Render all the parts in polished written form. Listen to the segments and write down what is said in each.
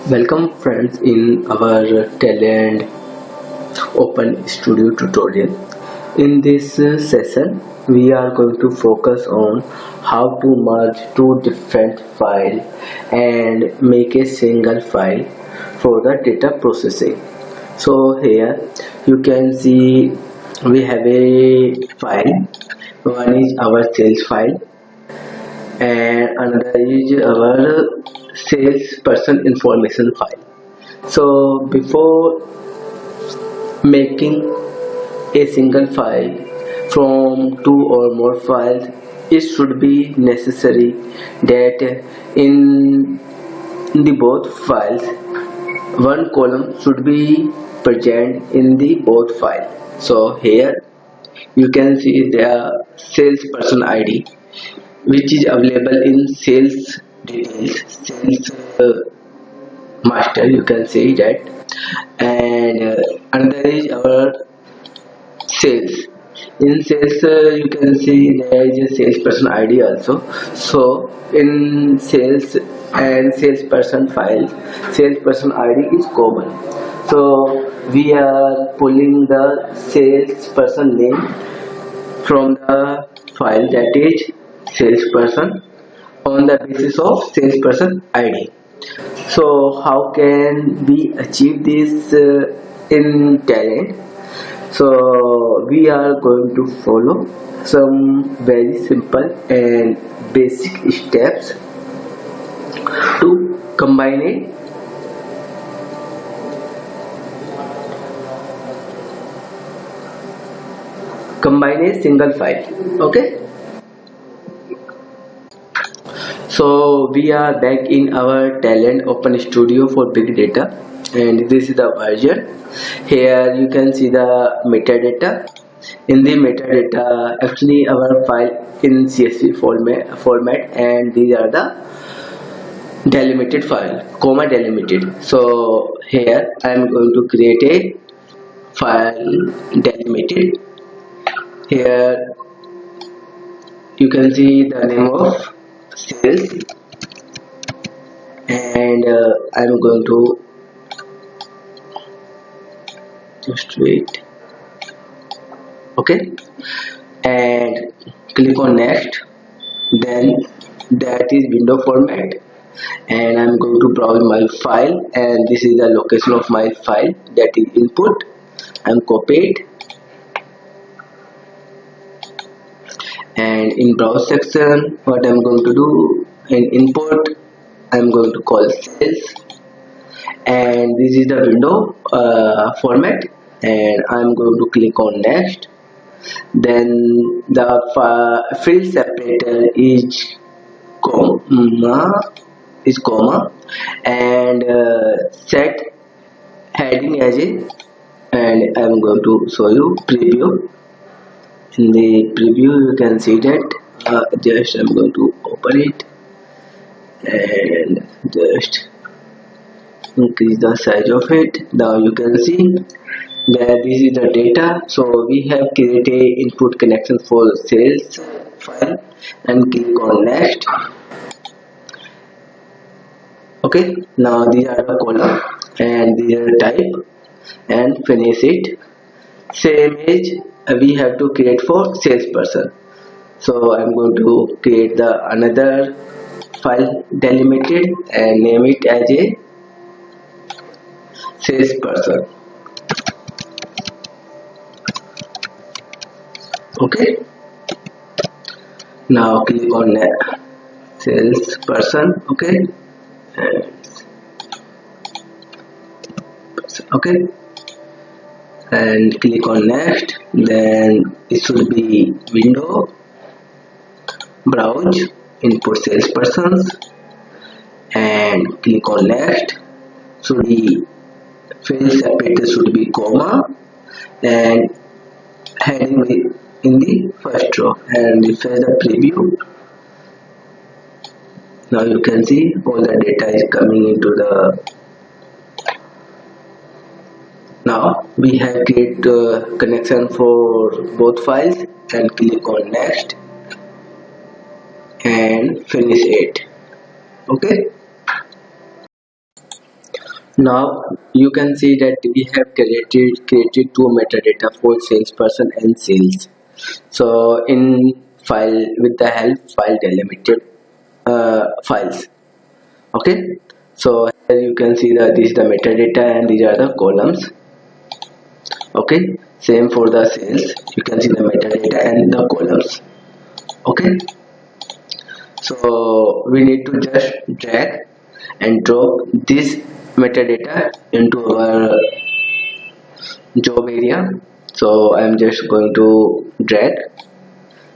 Welcome friends in our Talend Open Studio tutorial. In this session we are going to focus on how to merge two different files and make a single file for the data processing. So here you can see we have a file. One is our sales file and another is our salesperson information file. So before making a single file from two or more files, it should be necessary that in the both files one column should be present in the both files. So here you can see the salesperson ID which is available in sales details, sales master, you can say that, and another is our sales. In sales you can see there is a salesperson ID also. So in sales and salesperson file, salesperson ID is common. So we are pulling the salesperson name from the file, that is salesperson, on the basis of salesperson ID. So how can we achieve this in Talend? So we are going to follow some very simple and basic steps to combine a single file. Okay, so we are back in our Talend Open Studio for Big Data, and this is the version. Here you can see the metadata. In the metadata, actually our file in CSV format, and these are the delimited file, comma delimited. So here I am going to create a file delimited. Here you can see the name of sales, and I'm going to just wait. Okay, and click on next. Then that is window format, and I'm going to browse my file, and this is the location of my file, that is input. I'm copied, and in browse section what I'm going to do, in input I'm going to call sales, and this is the window format, and I'm going to click on next. Then the field separator is comma, and set heading as a, and I'm going to show you preview. In the preview you can see that just I'm going to open it and just increase the size of it. Now you can see that this is the data. So we have created input connection for sales file, and click on next. Okay, now these are the column and these are the type, and finish it. Same as we have to create for salesperson. So I'm going to create the another file delimited and name it as a salesperson. Okay, now click on salesperson. Okay, and okay, and click on next. Then it should be window, browse, input salespersons, and click on next. Should be field separator, should be comma, and heading in the first row, and refresh the preview. Now you can see all the data is coming into the. Now we have created connection for both files, and click on next and finish it. Okay, Now you can see that we have created two metadata for salesperson and sales. So in file with the help file delimited files. Okay, so here you can see that this is the metadata and these are the columns. Okay, same for the sales, you can see the metadata and the columns. Okay, so we need to just drag and drop this metadata into our job area. So I am just going to drag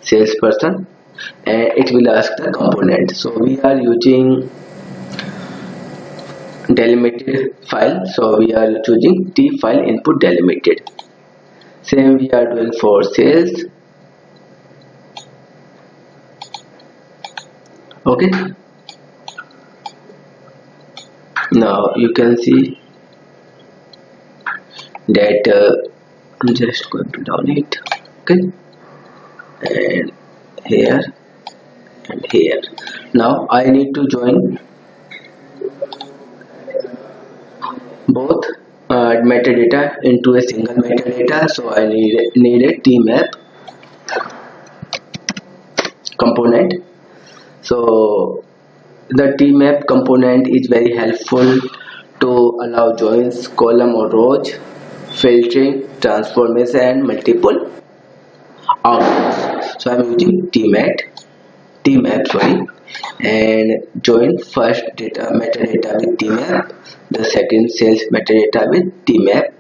salesperson and it will ask the component. So we are using delimited file, so we are choosing t file input delimited. Same we are doing for sales. Okay, now you can see that I'm just going to down it. Okay, and here and here. Now I need to join both metadata into a single metadata, so I need a tmap component. So the tmap component is very helpful to allow joins, column or rows, filtering, transformation and multiple outputs. So I am using tmap sorry, and join first data metadata with tmap, the second sales metadata with tmap.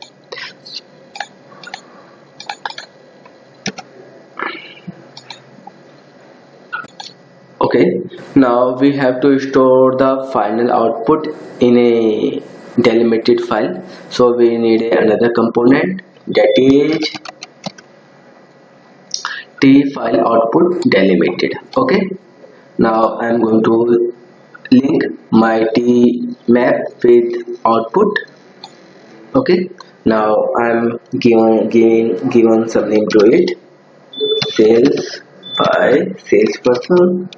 Okay, now we have to store the final output in a delimited file, so we need another component, that is t file output delimited. Okay, now I am going to link my tmap with output. Okay, now I am given some name to it, sales by salesperson.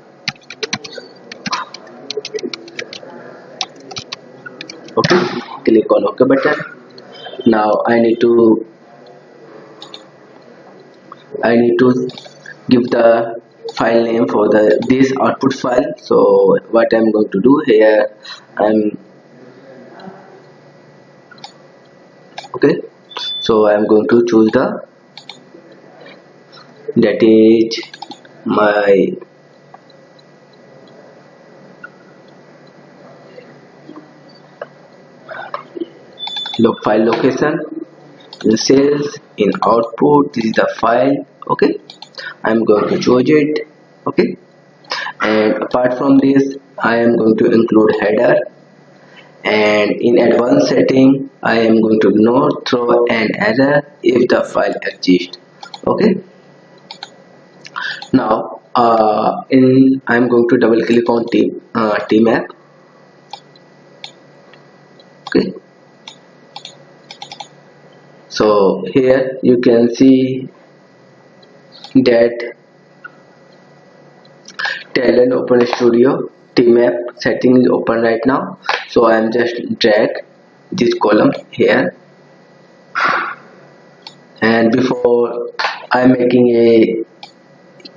Okay, click on OK button. Now I need to give the file name for this output file. So what I'm going to do here, so I'm going to choose that is my file location, in sales, in output, this is the file. Okay, I'm going to choose it. Okay, and apart from this I am going to include header, and in advanced setting I am going to not throw an error if the file exists. Okay, now I'm going to double click on tmap. Okay, so here you can see that Talend Open Studio tmap setting is open right now. So I am just drag this column here, and before I am making a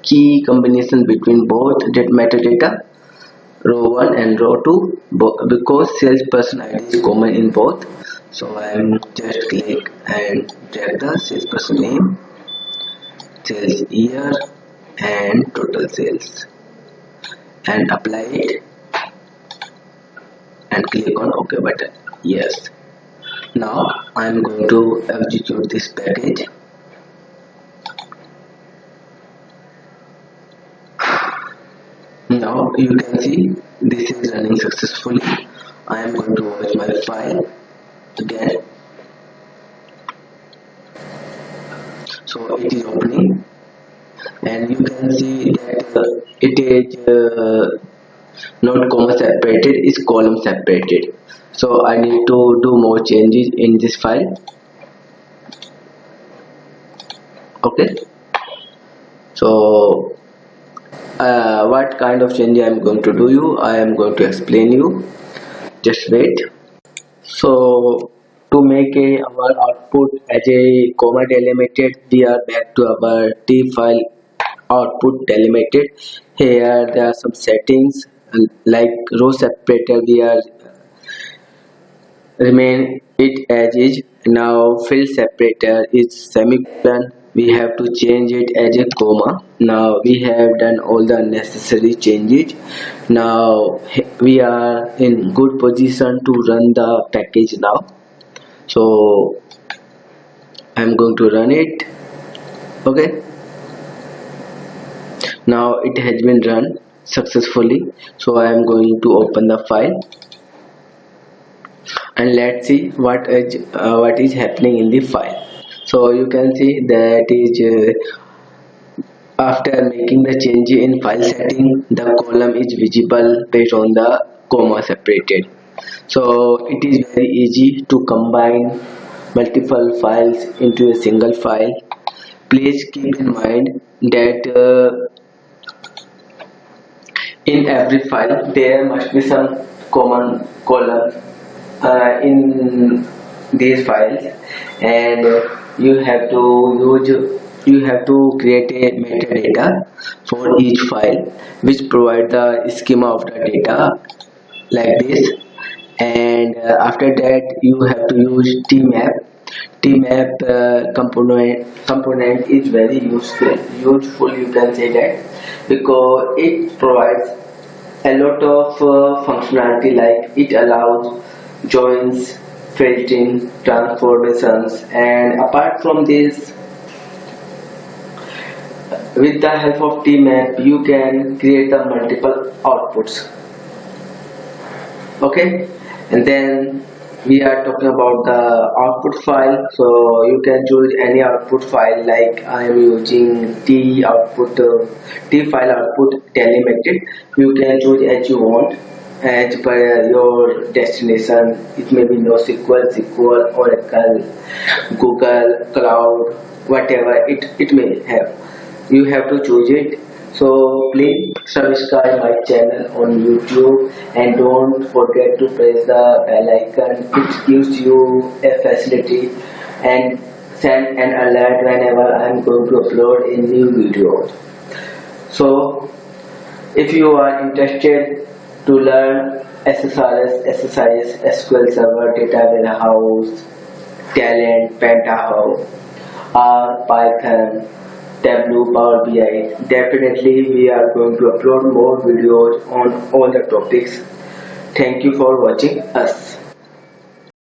key combination between both that metadata row 1 and row 2, because salesperson ID is common in both. So I am just click and drag the salesperson name, sales year and total sales, and apply it and click on OK button. Yes, now I am going to execute this package. Now you can see this is running successfully. I am going to watch my file again. So it is opening, and you can see that it is not comma separated, is column separated. So I need to do more changes in this file. Okay, so what kind of change I am going to do I am going to explain you. Just wait. So to make our output as a comma delimited, we are back to our T file output delimited. Here there are some settings like row separator. We are remain it as is. Now field separator is semicolon. We have to change it as a comma. Now we have done all the necessary changes. Now we are in good position to run the package now. So I'm going to run it. Okay, now it has been run successfully. So I am going to open the file and let's see what is happening in the file. So you can see that is after making the change in file setting, the column is visible based on the comma separated. So it is very easy to combine multiple files into a single file. Please keep in mind that in every file there must be some common column in these files, and you have to create a metadata for each file which provide the schema of the data like this. And after that you have to use tmap component is very useful, you can say that, because it provides a lot of functionality, like it allows joins, filtering, transformations, and apart from this, with the help of tmap you can create the multiple outputs. Okay, and then we are talking about the output file. So you can choose any output file, like I am using t file output delimited. You can choose as you want, as per your destination. It may be NoSQL, Oracle, Google Cloud, whatever it may have. You have to choose it. So please subscribe my channel on YouTube and don't forget to press the bell icon. It gives you a facility and send an alert whenever I am going to upload a new video. So if you are interested to learn SSIS, SQL Server, Data Warehouse, Talend, Penthouse, or Python, Tableau, Power BI, definitely we are going to upload more videos on all the topics. Thank you for watching us.